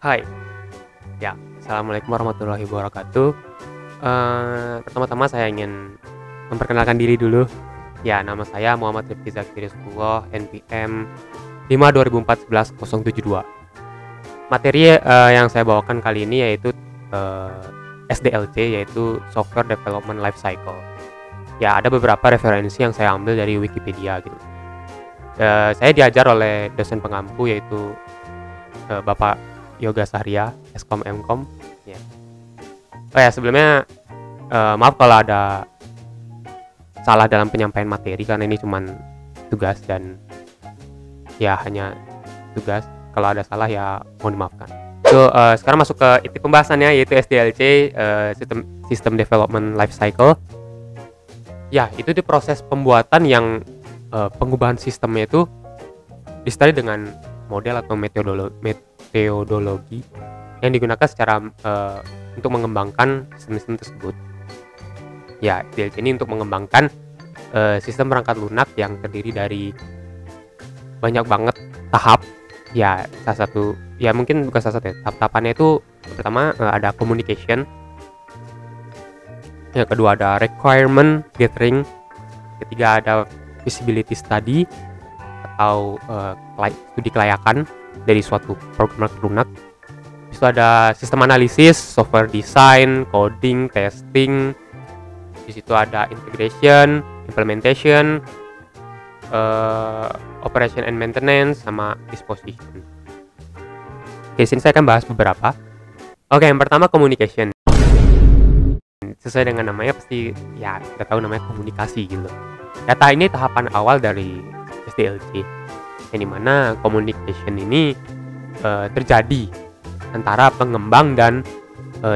Hai, ya, assalamualaikum warahmatullahi wabarakatuh. Pertama-tama saya ingin memperkenalkan diri dulu. Ya, nama saya Muhammad Rifki Zakir Rizqullah, NPM 520411072. Materi yang saya bawakan kali ini yaitu SDLC, yaitu Software Development Life Cycle. Ya, ada beberapa referensi yang saya ambil dari Wikipedia gitu. Saya diajar oleh dosen pengampu yaitu Bapak Yoga Sahria, Eskom Mkom. Ya. Oh ya, sebelumnya maaf kalau ada salah dalam penyampaian materi karena ini cuman tugas dan ya hanya tugas. Kalau ada salah ya mohon dimaafkan. Sekarang masuk ke inti pembahasannya yaitu SDLC, System Development Life Cycle. Ya, itu di proses pembuatan yang pengubahan sistemnya itu disertai dengan model atau metodologi yang digunakan secara untuk mengembangkan sistem tersebut. Ya, SDLC ini untuk mengembangkan sistem perangkat lunak yang terdiri dari banyak banget tahap. Ya, salah satu, ya mungkin bukan salah satu ya, tahap-tahapannya itu pertama ada communication, yang kedua ada requirement gathering, ketiga ada feasibility study atau studi kelayakan dari suatu program lunak. Itu ada sistem analisis, software design, coding, testing. Di situ ada integration, implementation, operation and maintenance, sama disposition. Oke, sini saya akan bahas beberapa. Oke, yang pertama communication. Sesuai dengan namanya pasti ya kita tahu namanya komunikasi gitu. Data ini tahapan awal dari SDLC, yang dimana communication ini terjadi antara pengembang dan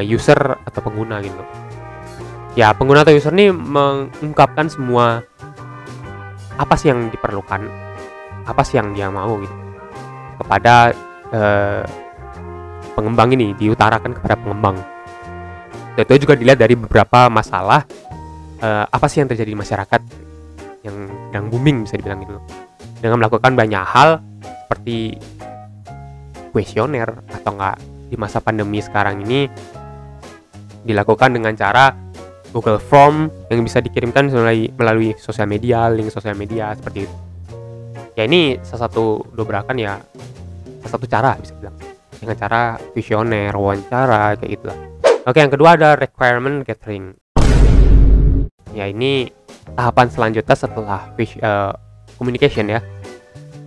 user atau pengguna gitu. Ya, pengguna atau user ini mengungkapkan semua apa sih yang diperlukan, apa sih yang dia mau gitu kepada pengembang ini, diutarakan kepada pengembang. Itu juga dilihat dari beberapa masalah apa sih yang terjadi di masyarakat yang sedang booming bisa dibilang gitu, dengan melakukan banyak hal seperti kuesioner atau enggak di masa pandemi sekarang ini dilakukan dengan cara Google Form yang bisa dikirimkan melalui sosial media, link sosial media seperti itu. Ya, ini salah satu dobrakan ya, salah satu cara bisa bilang dengan cara kuesioner, wawancara kayak gitulah. Oke, yang kedua ada requirement gathering. Ya, ini tahapan selanjutnya setelah communication ya.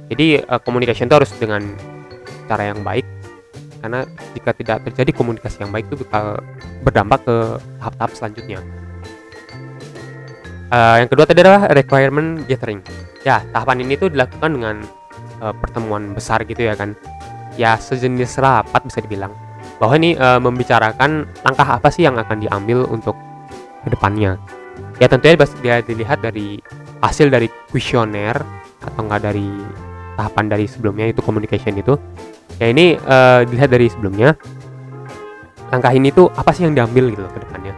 Jadi communication itu harus dengan cara yang baik, karena jika tidak terjadi komunikasi yang baik itu bakal berdampak ke tahap-tahap selanjutnya. Yang kedua tadi adalah requirement gathering. Ya, tahapan ini tuh dilakukan dengan pertemuan besar gitu ya kan. Ya, sejenis rapat bisa dibilang. Bahwa ini membicarakan langkah apa sih yang akan diambil untuk kedepannya. Ya, tentunya dia dilihat dari hasil dari kuesioner atau enggak dari tahapan dari sebelumnya itu communication itu. Ya, ini dilihat dari sebelumnya langkah ini tuh apa sih yang diambil gitu loh ke depannya.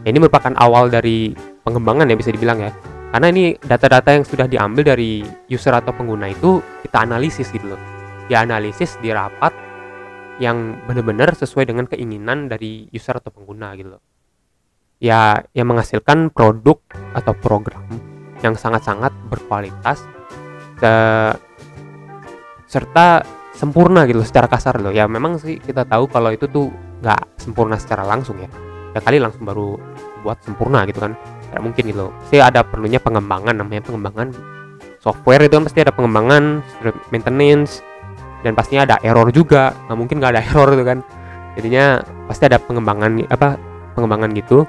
Ya, ini merupakan awal dari pengembangan ya bisa dibilang ya. Karena ini data-data yang sudah diambil dari user atau pengguna itu kita analisis gitu loh. Dianalisis di rapat yang benar-benar sesuai dengan keinginan dari user atau pengguna gitu loh. Ya, yang menghasilkan produk atau program yang sangat-sangat berkualitas serta sempurna gitu secara kasar loh. Ya, memang sih kita tahu kalau itu tuh nggak sempurna secara langsung ya. Ya kali langsung baru buat sempurna gitu kan, tidak mungkin gitu loh. Pasti ada perlunya pengembangan, namanya pengembangan software itu kan pasti ada pengembangan, maintenance, dan pastinya ada error juga. Nggak mungkin nggak ada error gitu kan. Jadinya pasti ada pengembangan gitu.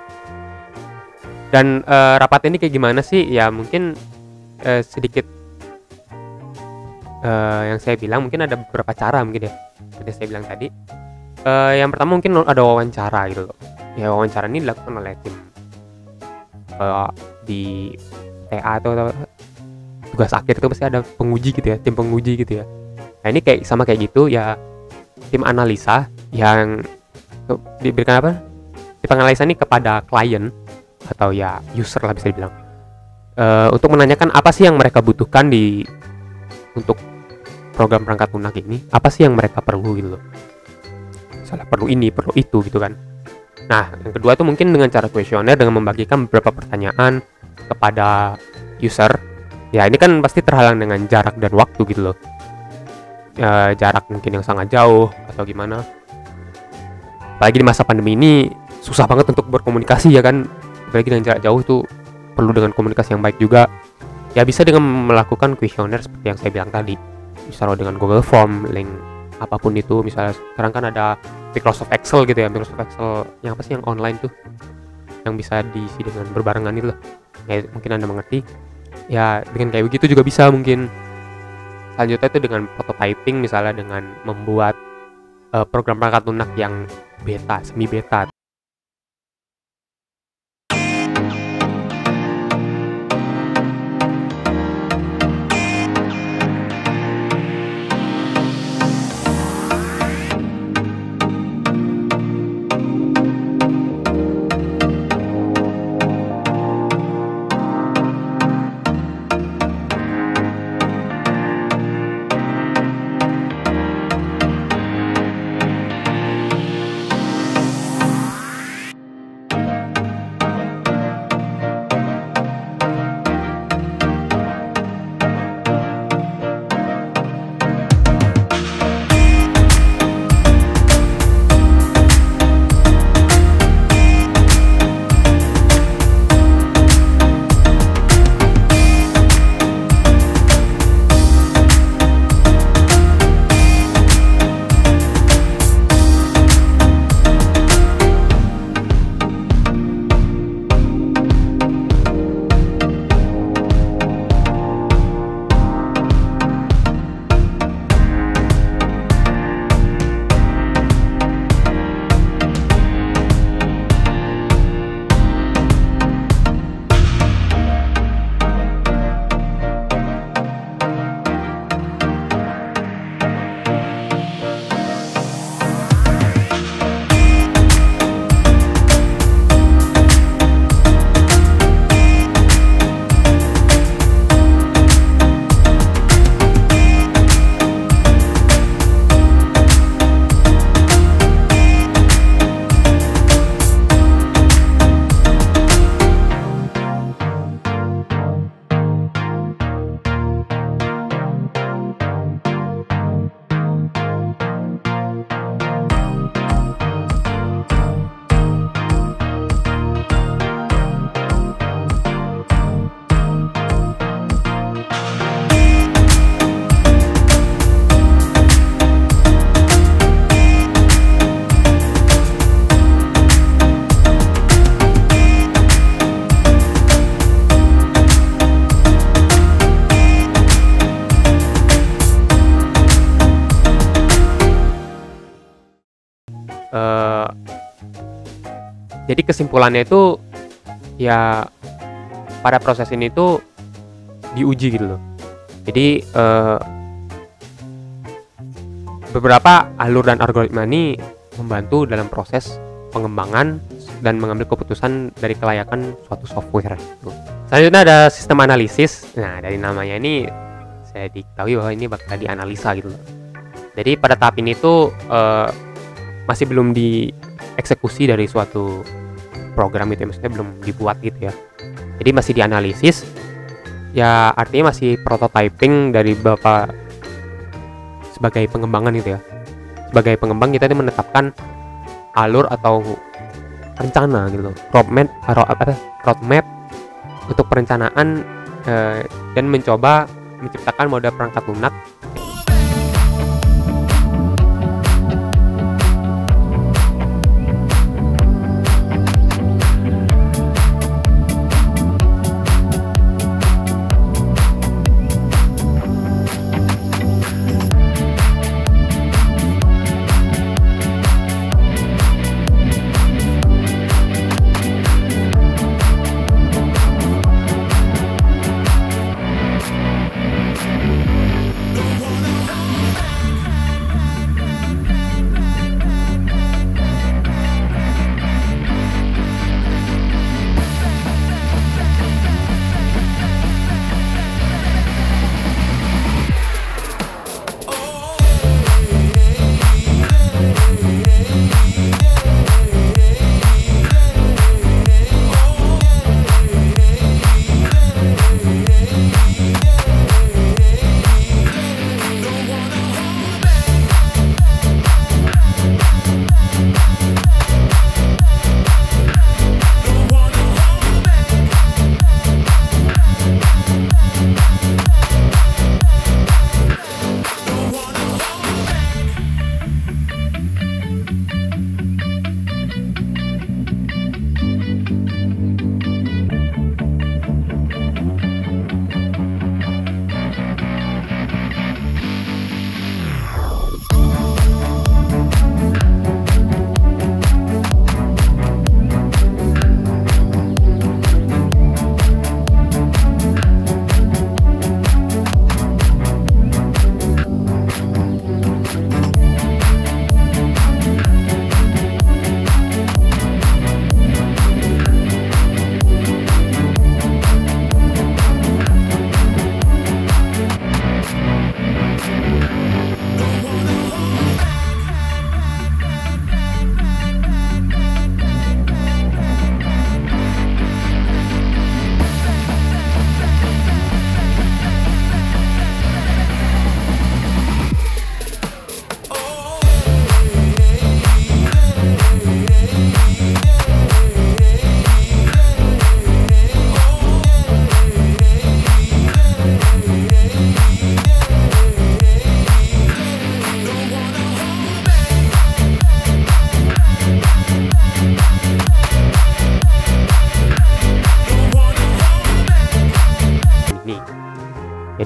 Dan rapat ini kayak gimana sih? Ya mungkin sedikit yang saya bilang mungkin ada beberapa cara mungkin ya. Seperti saya bilang tadi. Yang pertama mungkin ada wawancara gitu loh. Ya, wawancara ini dilakukan oleh tim di TA atau tugas akhir itu pasti ada penguji gitu ya, tim penguji gitu ya. Nah, ini kayak sama kayak gitu ya, tim analisa yang diberikan apa? Tim analisa ini kepada klien atau ya user lah bisa dibilang, untuk menanyakan apa sih yang mereka butuhkan untuk program perangkat lunak ini, apa sih yang mereka perlu gitu loh. misalnya perlu ini, perlu itu gitu kan. Nah, yang kedua tuh mungkin dengan cara kuesioner, dengan membagikan beberapa pertanyaan kepada user. Ya, ini kan pasti terhalang dengan jarak dan waktu gitu loh. Jarak mungkin yang sangat jauh atau gimana. Apalagi di masa pandemi ini susah banget untuk berkomunikasi ya kan. Apalagi dengan jarak jauh tuh perlu dengan komunikasi yang baik juga. Ya, bisa dengan melakukan kuesioner seperti yang saya bilang tadi. Misalnya dengan Google Form, link apapun itu. Misalnya sekarang kan ada Microsoft Excel gitu ya, Microsoft Excel yang apa sih yang online tuh, yang bisa diisi dengan berbarengan itu loh. Ya, mungkin Anda mengerti. Ya, dengan kayak begitu juga bisa mungkin. Selanjutnya itu dengan prototyping, misalnya dengan membuat program perangkat lunak yang beta, semi beta. Jadi kesimpulannya itu ya pada proses ini tuh diuji gitu loh. Jadi beberapa alur dan algoritma ini membantu dalam proses pengembangan dan mengambil keputusan dari kelayakan suatu software gitu. Selanjutnya ada sistem analisis. Nah, dari namanya ini saya diketahui bahwa ini bakal dianalisa gitu loh. Jadi pada tahap ini tuh masih belum dieksekusi dari suatu program itu ya, maksudnya belum dibuat gitu ya. Jadi masih dianalisis. Ya artinya masih prototyping dari beberapa sebagai pengembangan gitu ya. Sebagai pengembang kita ini menetapkan alur atau rencana gitu loh. Roadmap untuk perencanaan dan mencoba menciptakan mode perangkat lunak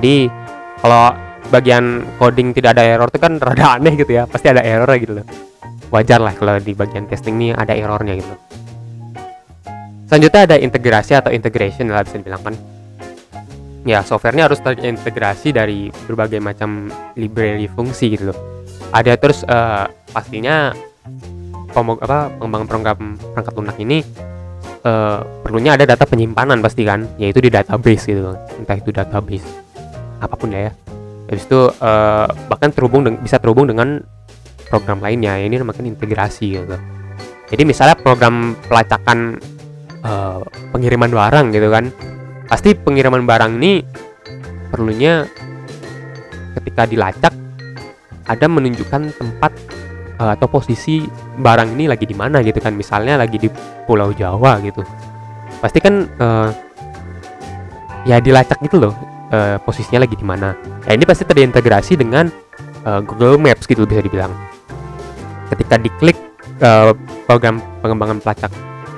Jadi kalau bagian coding tidak ada error itu kan rada aneh gitu ya, pasti ada error gitu loh. Wajar lah kalau di bagian testing nih ada errornya gitu. Selanjutnya ada integrasi atau integration lah bisa dibilang kan. Ya, softwarenya harus terintegrasi dari berbagai macam library fungsi gitu loh. Ada terus pastinya pengembangan program perangkat lunak ini perlunya ada data penyimpanan pasti kan, yaitu di database gitu, entah itu database apapun ya. Habis itu bahkan bisa terhubung dengan program lainnya. Ini namanya integrasi gitu. Jadi misalnya program pelacakan pengiriman barang gitu kan, pasti pengiriman barang ini perlunya ketika dilacak ada menunjukkan tempat atau posisi barang ini lagi di mana gitu kan. Misalnya lagi di Pulau Jawa gitu, pasti kan ya dilacak gitu loh, posisinya lagi di mana. Nah, ini pasti terintegrasi dengan Google Maps gitu bisa dibilang. Ketika diklik program pengembangan pelacak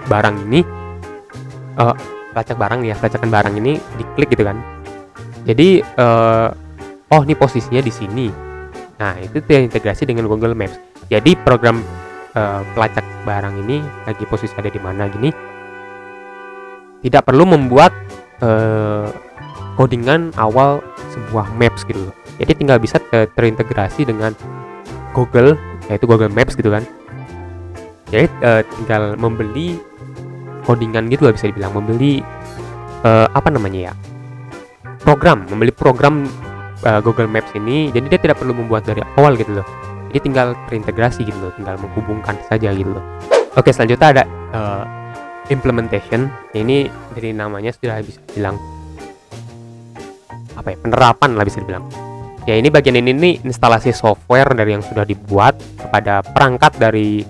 barang ini, pelacakan barang ini diklik gitu kan. Jadi oh ini posisinya di sini. Nah, itu terintegrasi dengan Google Maps. Jadi program pelacak barang ini lagi posisi ada di mana gini, tidak perlu membuat codingan awal sebuah maps gitu loh. Jadi tinggal bisa terintegrasi dengan Google, yaitu Google Maps gitu kan. Jadi tinggal membeli codingan gitu lah bisa dibilang, membeli membeli program Google Maps ini. Jadi dia tidak perlu membuat dari awal gitu loh. Jadi tinggal terintegrasi gitu loh, tinggal menghubungkan saja gitu loh. Oke, selanjutnya ada implementation. Ini dari namanya sudah bisa bilang penerapan lah bisa dibilang. Ya, ini bagian ini nih instalasi software dari yang sudah dibuat kepada perangkat dari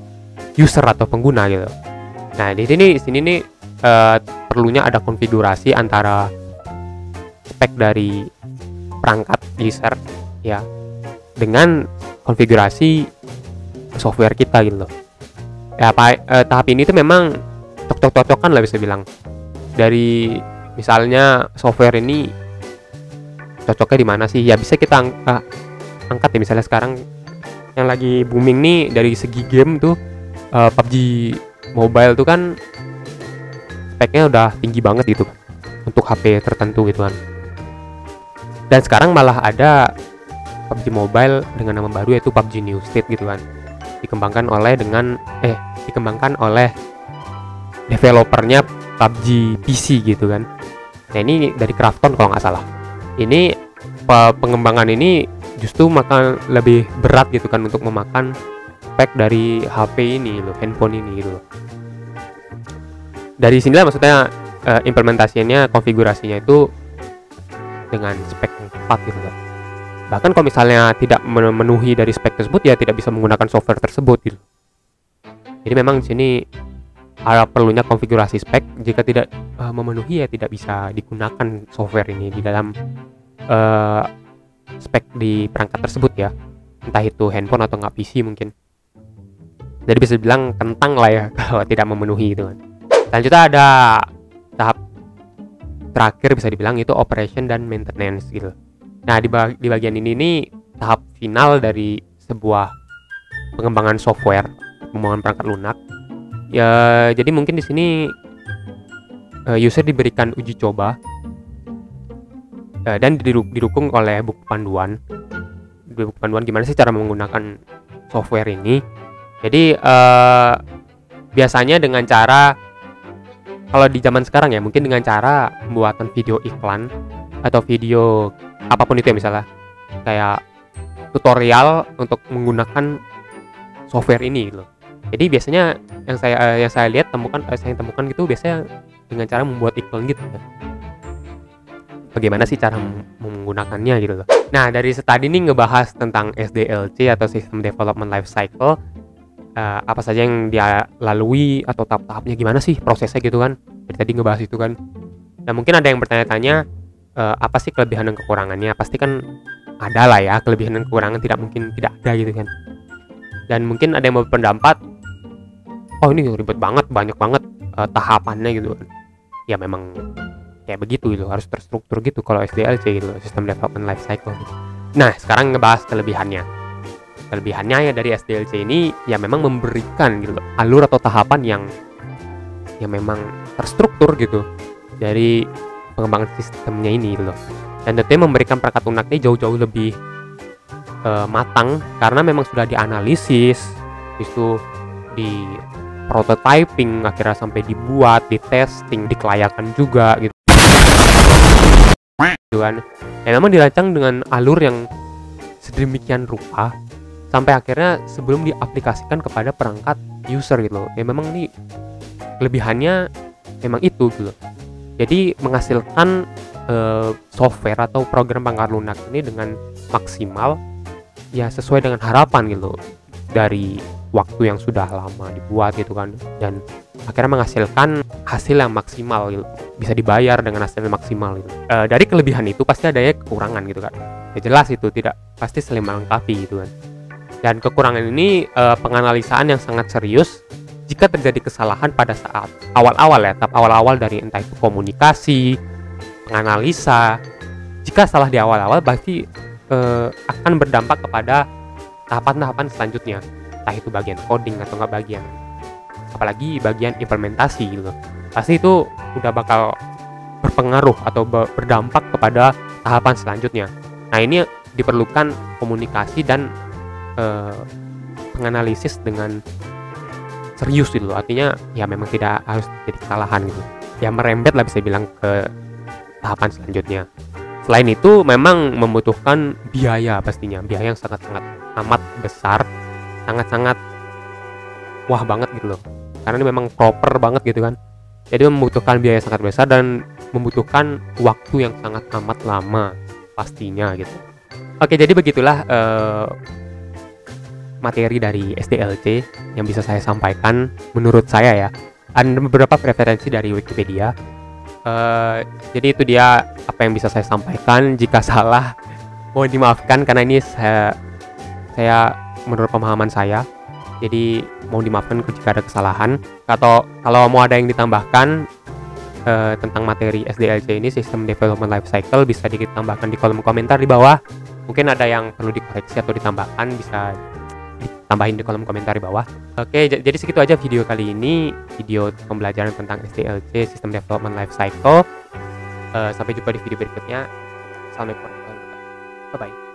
user atau pengguna gitu. Nah, di sini nih perlunya ada konfigurasi antara spek dari perangkat user ya dengan konfigurasi software kita gitu loh. Ya, tahap ini tuh memang cocok-cocokan lah bisa bilang. Dari misalnya software ini cocoknya di mana sih? Ya bisa kita angkat ya, misalnya sekarang yang lagi booming nih dari segi game tuh PUBG Mobile tuh kan speknya udah tinggi banget gitu untuk HP tertentu gitu kan. Dan sekarang malah ada PUBG Mobile dengan nama baru yaitu PUBG New State gitu kan. Dikembangkan oleh developernya PUBG PC gitu kan. Nah, ini dari Krafton kalau nggak salah. Ini pengembangan ini justru makan lebih berat gitu kan untuk memakan spek dari HP ini loh, handphone ini gitu loh. Dari sinilah maksudnya implementasinya, konfigurasinya itu dengan spek yang tepat gitu loh. Bahkan kalau misalnya tidak memenuhi dari spek tersebut ya tidak bisa menggunakan software tersebut gitu. Jadi memang di sini ada perlunya konfigurasi spek. Jika tidak memenuhi ya tidak bisa digunakan software ini di dalam spek di perangkat tersebut ya, entah itu handphone atau nggak PC mungkin. Jadi bisa dibilang kentang lah ya kalau tidak memenuhi itu kan. Selanjutnya ada tahap terakhir bisa dibilang itu operation dan maintenance gitu. Nah, di bagian ini nih tahap final dari sebuah pengembangan software, pengembangan perangkat lunak. Ya, jadi mungkin di sini user diberikan uji coba dan didukung oleh buku panduan. Buku panduan gimana sih cara menggunakan software ini. Jadi biasanya dengan cara, kalau di zaman sekarang ya mungkin dengan cara pembuatan video iklan atau video apapun itu ya, misalnya kayak tutorial untuk menggunakan software ini loh. Jadi biasanya yang saya temukan gitu biasanya dengan cara membuat iklan gitu. Bagaimana sih cara menggunakannya gitu loh. Nah, dari tadi ini ngebahas tentang SDLC atau System Development Life Cycle. Apa saja yang dia lalui atau tahap-tahapnya gimana sih prosesnya gitu kan. Dari tadi ngebahas itu kan. Nah, mungkin ada yang bertanya-tanya apa sih kelebihan dan kekurangannya. Pasti kan ada lah ya, kelebihan dan kekurangan tidak mungkin tidak ada gitu kan. Dan mungkin ada yang berpendapat, oh ini ribet banget, banyak banget tahapannya gitu kan. Ya memang kayak begitu gitu, harus terstruktur gitu kalau SDLC gitu, System Development Life Cycle gitu. Nah, sekarang ngebahas kelebihannya. Kelebihannya ya dari SDLC ini ya memang memberikan gitu alur atau tahapan yang memang terstruktur gitu dari pengembangan sistemnya ini gitu. Dan tentunya memberikan perangkat lunaknya jauh-jauh lebih matang karena memang sudah dianalisis, itu di prototyping, akhirnya sampai dibuat, di testing, dikelayakan juga gitu kan. Ya memang dirancang dengan alur yang sedemikian rupa sampai akhirnya sebelum diaplikasikan kepada perangkat user gitu. Ya memang ini kelebihannya memang itu gitu. Jadi menghasilkan software atau program perangkat lunak ini dengan maksimal ya sesuai dengan harapan gitu dari waktu yang sudah lama dibuat gitu kan, dan akhirnya menghasilkan hasil yang maksimal gitu, bisa dibayar dengan hasil yang maksimal gitu. Dari kelebihan itu pasti adanya kekurangan gitu kan, ya jelas itu tidak pasti saling melengkapi gitu kan. Dan kekurangan ini penganalisaan yang sangat serius jika terjadi kesalahan pada saat awal-awal ya, tahap awal-awal dari entah itu komunikasi, penganalisa. Jika salah di awal-awal pasti akan berdampak kepada tahapan-tahapan selanjutnya, entah itu bagian coding atau nggak bagian, apalagi bagian implementasi gitu, pasti itu udah bakal berpengaruh atau berdampak kepada tahapan selanjutnya. Nah, ini diperlukan komunikasi dan penganalisis dengan serius gitu, artinya ya memang tidak harus jadi kesalahan gitu ya, merembet lah bisa bilang ke tahapan selanjutnya. Selain itu memang membutuhkan biaya, pastinya biaya yang sangat-sangat amat besar, sangat-sangat wah banget gitu loh, karena ini memang proper banget gitu kan. Jadi membutuhkan biaya yang sangat besar dan membutuhkan waktu yang sangat amat lama pastinya gitu. Oke, jadi begitulah materi dari SDLC yang bisa saya sampaikan menurut saya ya. Ada beberapa referensi dari Wikipedia. Jadi itu dia apa yang bisa saya sampaikan. Jika salah mohon dimaafkan karena ini saya menurut pemahaman saya. Jadi mohon dimaafkan jika ada kesalahan. Atau kalau mau ada yang ditambahkan tentang materi SDLC ini, System Development Life Cycle, bisa ditambahkan di kolom komentar di bawah. Mungkin ada yang perlu dikoreksi atau ditambahkan, bisa ditambahin di kolom komentar di bawah. Oke, jadi segitu aja video kali ini, video pembelajaran tentang SDLC, System Development Life Cycle. Sampai jumpa di video berikutnya. Assalamualaikum warahmatullahi wabarakatuh. Bye bye.